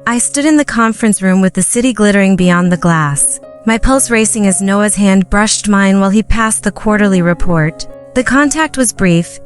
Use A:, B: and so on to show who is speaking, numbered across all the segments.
A: I stood in the conference room with the city glittering beyond the glass, my pulse racing as Noah's hand brushed mine while he passed the quarterly report. The contact was brief,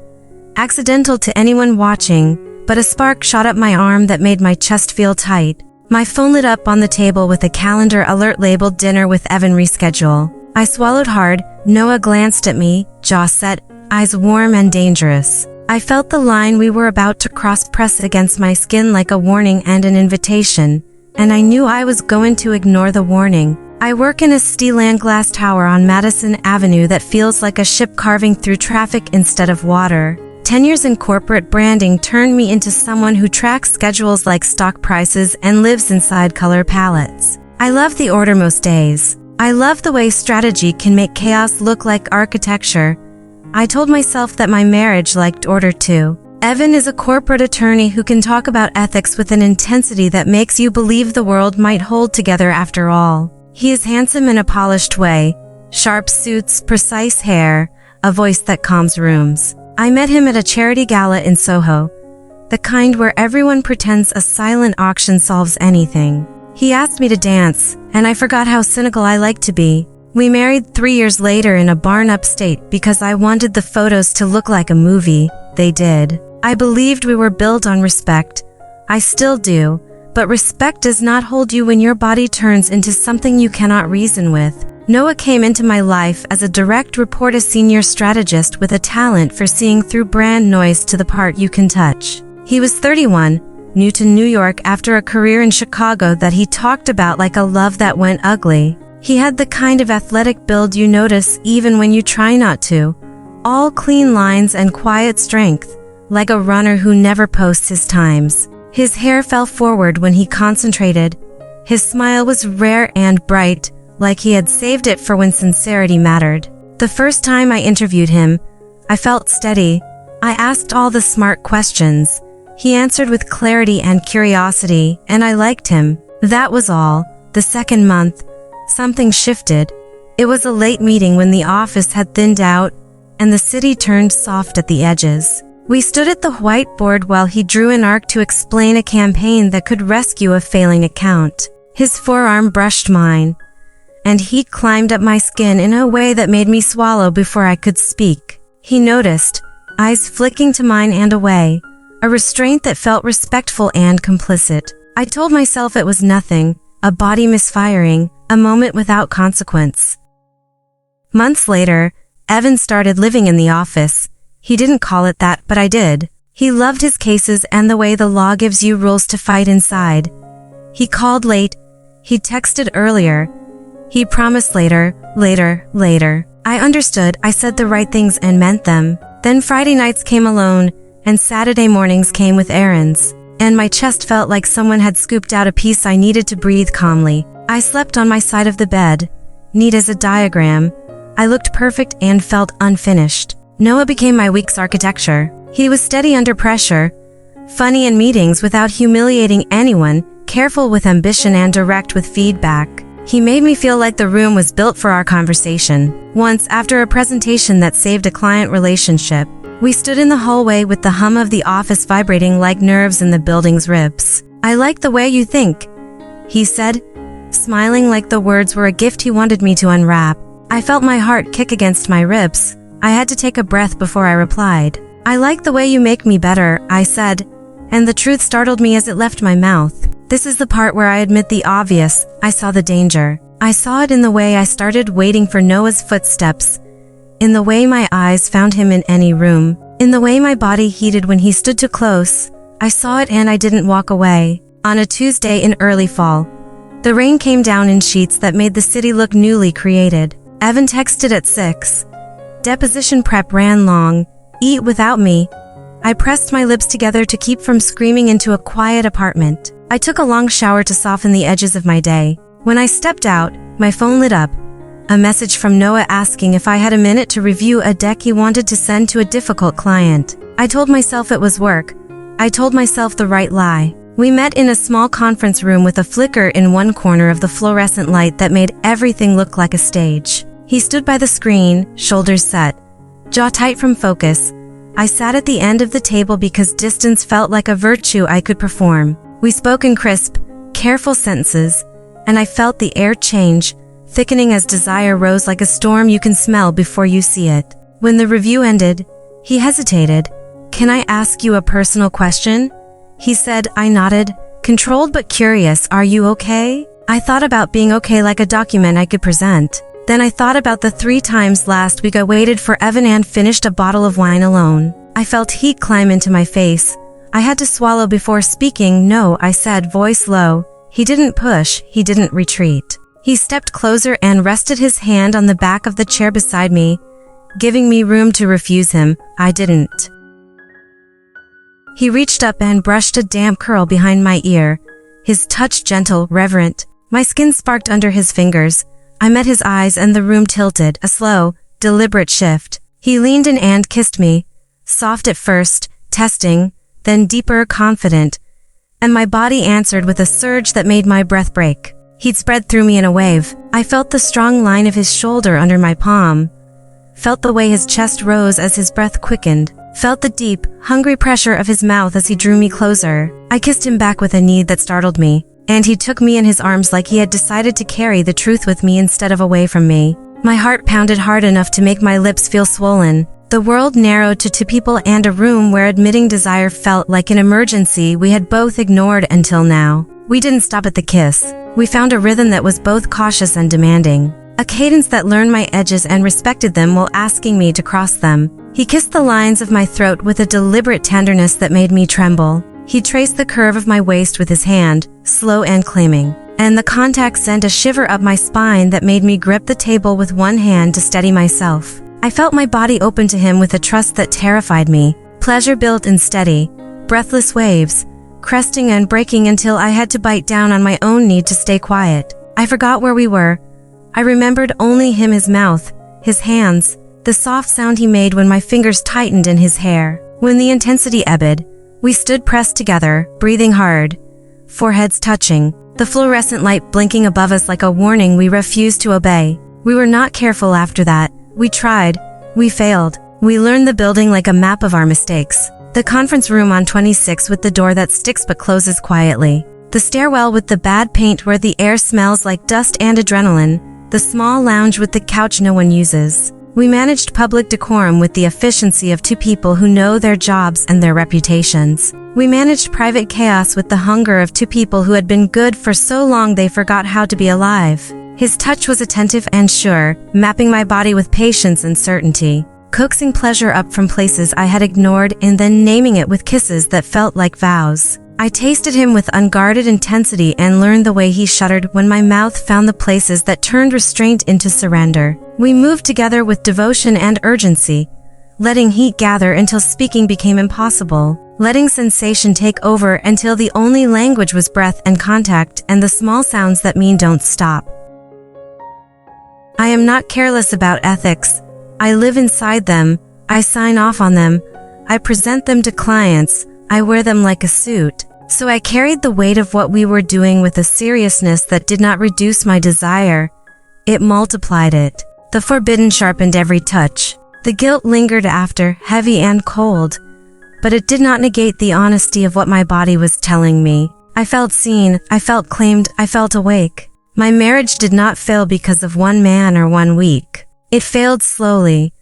A: accidental to anyone watching, but a spark shot up my arm that made my chest feel tight. My phone lit up on the table with a calendar alert labeled dinner with Evan reschedule. I swallowed hard. Noah glanced at me, jaw set, eyes warm and dangerous. I felt the line we were about to cross press against my skin like a warning and an invitation, and I knew I was going to ignore the warning. I work in a steel glass tower on Madison Avenue that feels like a ship carving through traffic instead of water. 10 years in corporate branding turned me into someone who tracks schedules like stock prices and lives inside color palettes. I love the order most days. I love the way strategy can make chaos look like architecture. I told myself that my marriage liked order too. Evan is a corporate attorney who can talk about ethics with an intensity that makes you believe the world might hold together after all. He is handsome in a polished way, sharp suits, precise hair, a voice that calms rooms. I met him at a charity gala in Soho, the kind where everyone pretends a silent auction solves anything. He asked me to dance, and I forgot how cynical I like to be. We married 3 years later in a barn upstate because I wanted the photos to look like a movie. They did. I believed we were built on respect. I still do, but respect does not hold you when your body turns into something you cannot reason with. Noah came into my life as a direct report, a senior strategist with a talent for seeing through brand noise to the part you can touch. He was 31, new to New York after a career in Chicago that he talked about like a love that went ugly. He had the kind of athletic build you notice even when you try not to. All clean lines and quiet strength, like a runner who never posts his times. His hair fell forward when he concentrated. His smile was rare and bright, like he had saved it for when sincerity mattered. The first time I interviewed him, I felt steady. I asked all the smart questions. He answered with clarity and curiosity, and I liked him. That was all. The second month, something shifted. It was a late meeting when the office had thinned out, and the city turned soft at the edges. We stood at the whiteboard while he drew an arc to explain a campaign that could rescue a failing account. His forearm brushed mine, and heat climbed up my skin in a way that made me swallow before I could speak. He noticed, eyes flicking to mine and away, a restraint that felt respectful and complicit. I told myself it was nothing, a body misfiring, a moment without consequence. Months later, Evan started living in the office. He didn't call it that, but I did. He loved his cases and the way the law gives you rules to fight inside. He called late. He texted earlier. He promised later. I understood. I said the right things and meant them. Then Friday nights came alone, and Saturday mornings came with errands. And my chest felt like someone had scooped out a piece I needed to breathe calmly. I slept on my side of the bed, neat as a diagram. I looked perfect and felt unfinished. Noah became my week's architecture. He was steady under pressure, funny in meetings without humiliating anyone, careful with ambition and direct with feedback. He made me feel like the room was built for our conversation. Once, after a presentation that saved a client relationship, we stood in the hallway with the hum of the office vibrating like nerves in the building's ribs. "I like the way you think," he said, smiling like the words were a gift he wanted me to unwrap. I felt my heart kick against my ribs. I had to take a breath before I replied. "I like the way you make me better," I said, and the truth startled me as it left my mouth. This is the part where I admit the obvious. I saw the danger. I saw it in the way I started waiting for Noah's footsteps, in the way my eyes found him in any room, in the way my body heated when he stood too close. I saw it and I didn't walk away. On a Tuesday in early fall, the rain came down in sheets that made the city look newly created. Evan texted at 6. Deposition prep ran long. Eat without me. I pressed my lips together to keep from screaming into a quiet apartment. I took a long shower to soften the edges of my day. When I stepped out, my phone lit up. A message from Noah asking if I had a minute to review a deck he wanted to send to a difficult client. I told myself it was work. I told myself the right lie. We met in a small conference room with a flicker in one corner of the fluorescent light that made everything look like a stage. He stood by the screen, shoulders set, jaw tight from focus. I sat at the end of the table because distance felt like a virtue I could perform. We spoke in crisp, careful sentences, and I felt the air change, thickening as desire rose like a storm you can smell before you see it. When the review ended, he hesitated. "Can I ask you a personal question?" he said. I nodded, controlled but curious. "Are you okay?" I thought about being okay, like a document I could present. Then I thought about the 3 times last week I waited for Evan and finished a bottle of wine alone. I felt heat climb into my face. I had to swallow before speaking. "No," I said, voice low. He didn't push, he didn't retreat. He stepped closer and rested his hand on the back of the chair beside me, giving me room to refuse him. I didn't. He reached up and brushed a damp curl behind my ear, his touch gentle, reverent. My skin sparked under his fingers. I met his eyes and the room tilted, a slow, deliberate shift. He leaned in and kissed me, soft at first, testing, then deeper, confident, and my body answered with a surge that made my breath break. He'd spread through me in a wave. I felt the strong line of his shoulder under my palm, felt the way his chest rose as his breath quickened, felt the deep, hungry pressure of his mouth as he drew me closer. I kissed him back with a need that startled me, and he took me in his arms like he had decided to carry the truth with me instead of away from me. My heart pounded hard enough to make my lips feel swollen. The world narrowed to 2 people and a room where admitting desire felt like an emergency we had both ignored until now. We didn't stop at the kiss. We found a rhythm that was both cautious and demanding. A cadence that learned my edges and respected them while asking me to cross them. He kissed the lines of my throat with a deliberate tenderness that made me tremble. He traced the curve of my waist with his hand, slow and claiming, and the contact sent a shiver up my spine that made me grip the table with one hand to steady myself. I felt my body open to him with a trust that terrified me. Pleasure built in steady, breathless waves, cresting and breaking until I had to bite down on my own need to stay quiet. I forgot where we were. I remembered only him, his mouth, his hands, the soft sound he made when my fingers tightened in his hair. When the intensity ebbed, we stood pressed together, breathing hard, foreheads touching, the fluorescent light blinking above us like a warning we refused to obey. We were not careful after that. We tried. We failed. We learned the building like a map of our mistakes. The conference room on 26 with the door that sticks but closes quietly. The stairwell with the bad paint where the air smells like dust and adrenaline. The small lounge with the couch no one uses. We managed public decorum with the efficiency of 2 people who know their jobs and their reputations. We managed private chaos with the hunger of 2 people who had been good for so long they forgot how to be alive. His touch was attentive and sure, mapping my body with patience and certainty, coaxing pleasure up from places I had ignored and then naming it with kisses that felt like vows. I tasted him with unguarded intensity and learned the way he shuddered when my mouth found the places that turned restraint into surrender. We moved together with devotion and urgency, letting heat gather until speaking became impossible, letting sensation take over until the only language was breath and contact and the small sounds that mean don't stop. I am not careless about ethics. I live inside them. I sign off on them. I present them to clients. I wear them like a suit. So I carried the weight of what we were doing with a seriousness that did not reduce my desire. It multiplied it. The forbidden sharpened every touch. The guilt lingered after, heavy and cold. But it did not negate the honesty of what my body was telling me. I felt seen. I felt claimed. I felt awake. My marriage did not fail because of one man or 1 week. It failed slowly,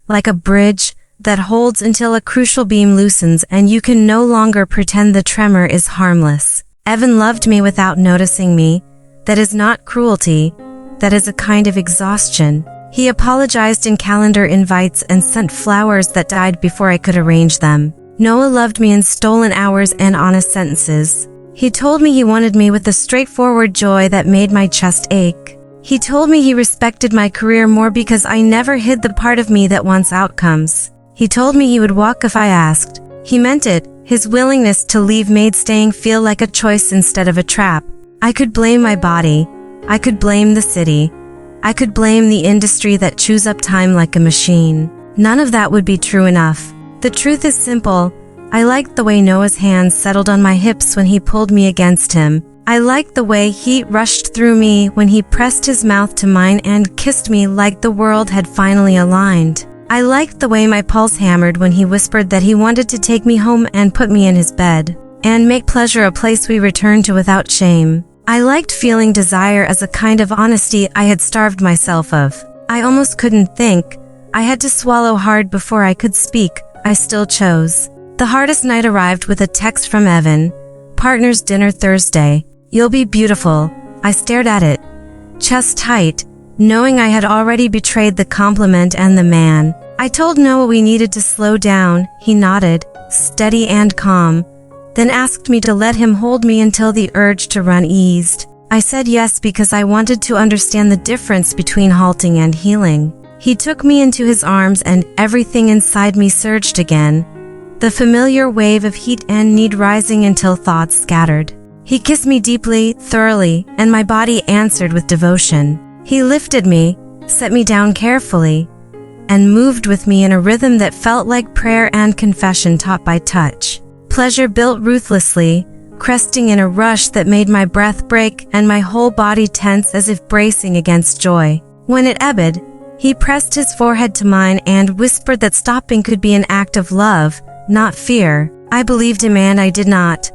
A: like a bridge that holds until a crucial beam loosens and you can no longer pretend the tremor is harmless. Evan loved me without noticing me. That is not cruelty. That is a kind of exhaustion. He apologized in calendar invites and sent flowers that died before I could arrange them. Noah loved me in stolen hours and honest sentences. He told me he wanted me with a straightforward joy that made my chest ache. He told me he respected my career more because I never hid the part of me that wants outcomes. He told me he would walk if I asked. He meant it. His willingness to leave made staying feel like a choice instead of a trap. I could blame my body. I could blame the city. I could blame the industry that chews up time like a machine. None of that would be true enough. The truth is simple. I liked the way Noah's hands settled on my hips when he pulled me against him. I liked the way heat rushed through me when he pressed his mouth to mine and kissed me like the world had finally aligned. I liked the way my pulse hammered when he whispered that he wanted to take me home and put me in his bed, and make pleasure a place we returned to without shame. I liked feeling desire as a kind of honesty I had starved myself of. I almost couldn't think. I had to swallow hard before I could speak. I still chose. The hardest night arrived with a text from Evan. Partners dinner Thursday. You'll be beautiful. I stared at it, chest tight, knowing I had already betrayed the compliment and the man. I told Noah we needed to slow down. He nodded, steady and calm, then asked me to let him hold me until the urge to run eased. I said yes because I wanted to understand the difference between halting and healing. He took me into his arms and everything inside me surged again, the familiar wave of heat and need rising until thoughts scattered. He kissed me deeply, thoroughly, and my body answered with devotion. He lifted me, set me down carefully, and moved with me in a rhythm that felt like prayer and confession taught by touch. Pleasure built ruthlessly, cresting in a rush that made my breath break and my whole body tense as if bracing against joy. When it ebbed, he pressed his forehead to mine and whispered that stopping could be an act of love, not fear. I believed him and I did not.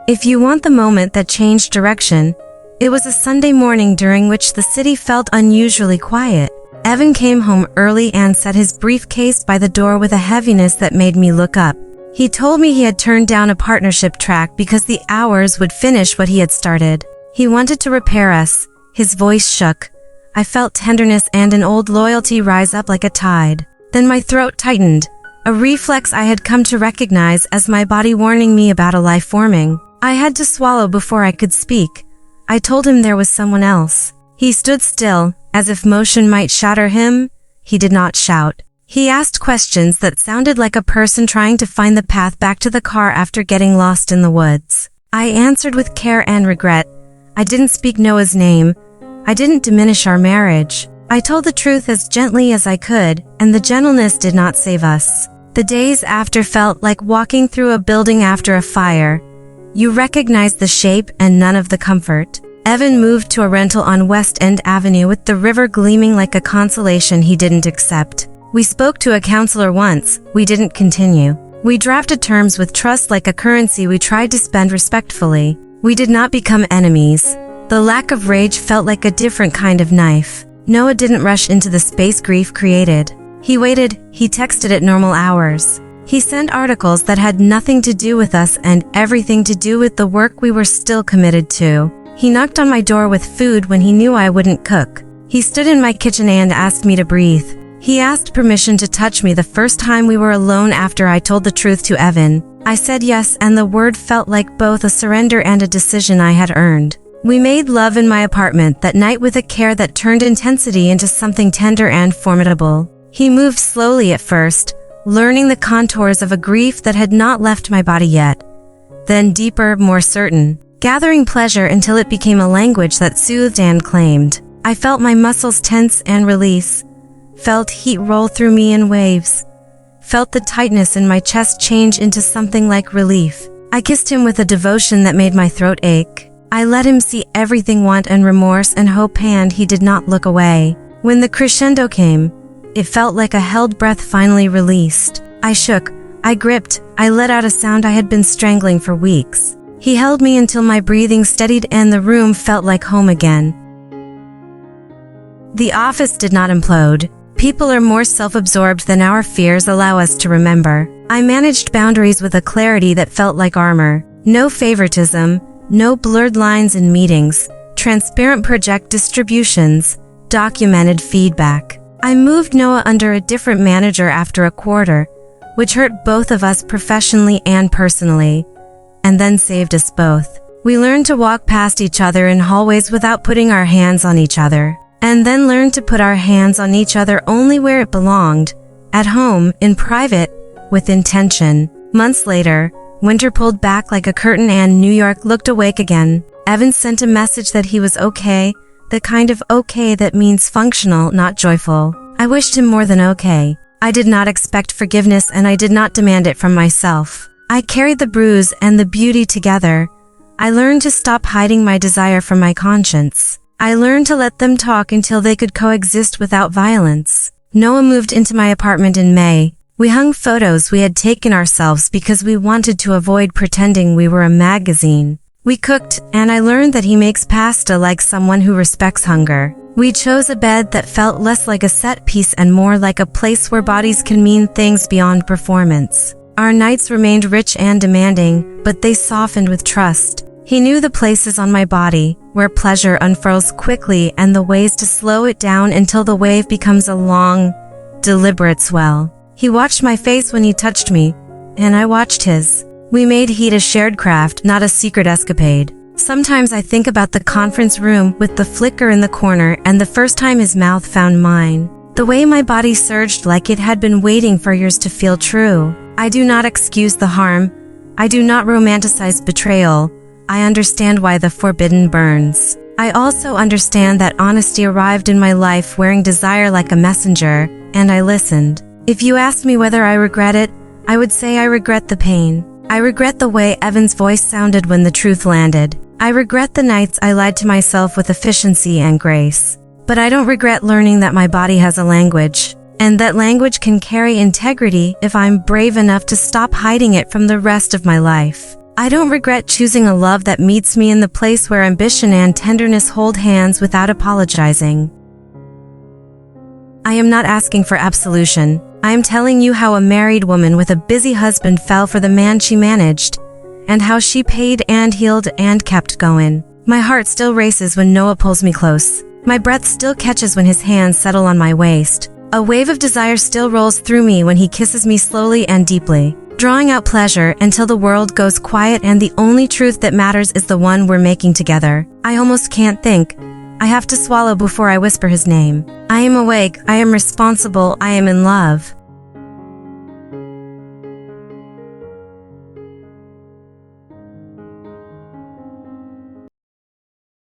A: If you want the moment that changed direction, it was a Sunday morning during which the city felt unusually quiet. Evan came home early and set his briefcase by the door with a heaviness that made me look up. He told me he had turned down a partnership track because the hours would finish what he had started. He wanted to repair us. His voice shook. I felt tenderness and an old loyalty rise up like a tide. Then my throat tightened, a reflex I had come to recognize as my body warning me about a life forming. I had to swallow before I could speak. I told him there was someone else. He stood still, as if motion might shatter him. He did not shout. He asked questions that sounded like a person trying to find the path back to the car after getting lost in the woods. I answered with care and regret. I didn't speak Noah's name. I didn't diminish our marriage. I told the truth as gently as I could, and the gentleness did not save us. The days after felt like walking through a building after a fire. You recognize the shape and none of the comfort. Evan moved to a rental on West End Avenue with the river gleaming like a consolation he didn't accept. We spoke to a counselor once. We didn't continue. We drafted terms with trust like a currency we tried to spend respectfully. We did not become enemies. The lack of rage felt like a different kind of knife. Noah didn't rush into the space grief created. He waited. He texted at normal hours. He sent articles that had nothing to do with us and everything to do with the work we were still committed to. He knocked on my door with food when he knew I wouldn't cook. He stood in my kitchen and asked me to breathe. He asked permission to touch me the first time we were alone after I told the truth to Evan. I said yes, and the word felt like both a surrender and a decision I had earned. We made love in my apartment that night with a care that turned intensity into something tender and formidable. He moved slowly at first, learning the contours of a grief that had not left my body yet. Then deeper, more certain, gathering pleasure until it became a language that soothed and claimed. I felt my muscles tense and release, felt heat roll through me in waves, felt the tightness in my chest change into something like relief. I kissed him with a devotion that made my throat ache. I let him see everything, want and remorse and hope, and he did not look away. When the crescendo came, it felt like a held breath finally released. I shook, I gripped, I let out a sound I had been strangling for weeks. He held me until my breathing steadied and the room felt like home again. The office did not implode. People are more self-absorbed than our fears allow us to remember. I managed boundaries with a clarity that felt like armor. No favoritism, no blurred lines in meetings, transparent project distributions, documented feedback. I moved Noah under a different manager after a quarter, which hurt both of us professionally and personally, and then saved us both. We learned to walk past each other in hallways without putting our hands on each other, and then learned to put our hands on each other only where it belonged, at home, in private, with intention. Months later, winter pulled back like a curtain and New York looked awake again. Evan sent a message that he was okay, the kind of okay that means functional, not joyful. I wished him more than okay. I did not expect forgiveness and I did not demand it from myself. I carried the bruise and the beauty together. I learned to stop hiding my desire from my conscience. I learned to let them talk until they could coexist without violence. Noah moved into my apartment in May. We hung photos we had taken ourselves because we wanted to avoid pretending we were a magazine. We cooked, and I learned that he makes pasta like someone who respects hunger. We chose a bed that felt less like a set piece and more like a place where bodies can mean things beyond performance. Our nights remained rich and demanding, but they softened with trust. He knew the places on my body, where pleasure unfurls quickly, and the ways to slow it down until the wave becomes a long, deliberate swell. He watched my face when he touched me, and I watched his. We made heat a shared craft, not a secret escapade. Sometimes I think about the conference room with the flicker in the corner and the first time his mouth found mine. The way my body surged like it had been waiting for years to feel true. I do not excuse the harm. I do not romanticize betrayal. I understand why the forbidden burns. I also understand that honesty arrived in my life wearing desire like a messenger, and I listened. If you asked me whether I regret it, I would say I regret the pain. I regret the way Evan's voice sounded when the truth landed. I regret the nights I lied to myself with efficiency and grace. But I don't regret learning that my body has a language, and that language can carry integrity if I'm brave enough to stop hiding it from the rest of my life. I don't regret choosing a love that meets me in the place where ambition and tenderness hold hands without apologizing. I am not asking for absolution. I am telling you how a married woman with a busy husband fell for the man she managed, and how she paid and healed and kept going. My heart still races when Noah pulls me close. My breath still catches when his hands settle on my waist. A wave of desire still rolls through me when he kisses me slowly and deeply, drawing out pleasure until the world goes quiet and the only truth that matters is the one we're making together. I almost can't think. I have to swallow before I whisper his name. I am awake, I am responsible, I am in love.